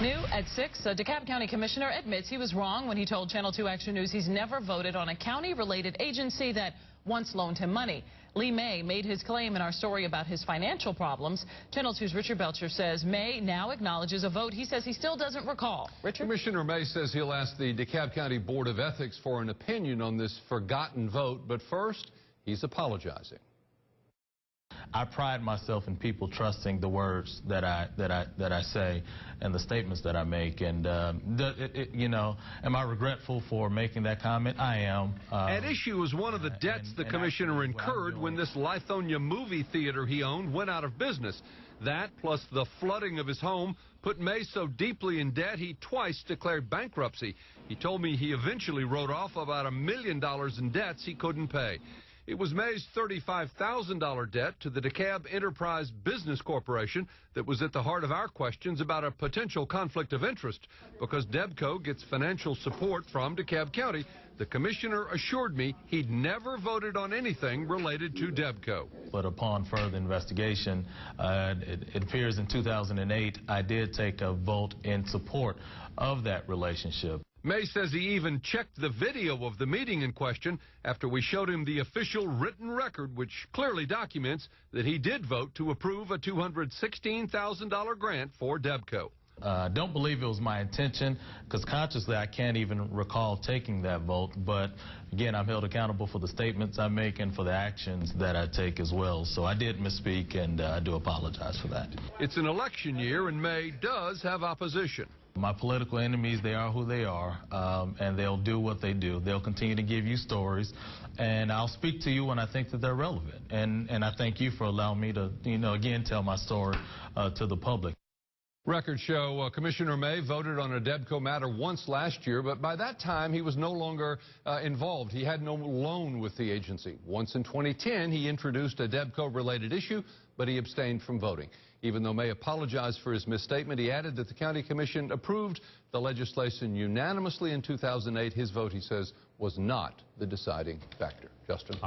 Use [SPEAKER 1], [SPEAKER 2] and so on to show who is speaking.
[SPEAKER 1] New at 6, a DeKalb County commissioner admits he was wrong when he told Channel 2 Action News he's never voted on a county-related agency that once loaned him money. Lee May made his claim in our story about his financial problems. Channel 2's Richard Belcher says May now acknowledges a vote he says he still doesn't recall. Richard?
[SPEAKER 2] Commissioner May says he'll ask the DeKalb County Board of Ethics for an opinion on this forgotten vote, but first, he's apologizing.
[SPEAKER 3] I pride myself in people trusting the words that I say and the statements that I make. And you know, am I regretful for making that comment? I am.
[SPEAKER 2] At issue is one of the debts the commissioner incurred when this Lithonia movie theater he owned went out of business. That, plus the flooding of his home, put May so deeply in debt he twice declared bankruptcy. He told me he eventually wrote off about $1 million in debts he couldn't pay. It was May's $35,000 debt to the DeKalb Enterprise Business Corporation that was at the heart of our questions about a potential conflict of interest. Because Debco gets financial support from DeKalb County, the commissioner assured me he'd never voted on anything related to Debco.
[SPEAKER 3] But upon further investigation, it appears in 2008, I did take a vote in support of that relationship.
[SPEAKER 2] May says he even checked the video of the meeting in question after we showed him the official written record, which clearly documents that he did vote to approve a $216,000 grant for Debco.
[SPEAKER 3] Don't believe it was my intention, because consciously I can't even recall taking that vote. But again, I'm held accountable for the statements I make and for the actions that I take as well. So I did misspeak, and I do apologize for that.
[SPEAKER 2] It's an election year, and May does have opposition.
[SPEAKER 3] My political enemies, they are who they are, and they'll do what they do. They'll continue to give you stories, and I'll speak to you when I think that they're relevant. And I thank you for allowing me to, again, tell my story to the public.
[SPEAKER 2] Records show Commissioner May voted on a Debco matter once last year, but by that time he was no longer involved. He had no loan with the agency. Once in 2010, he introduced a Debco-related issue, but he abstained from voting. Even though May apologized for his misstatement, he added that the county commission approved the legislation unanimously in 2008. His vote, he says, was not the deciding factor. Justin.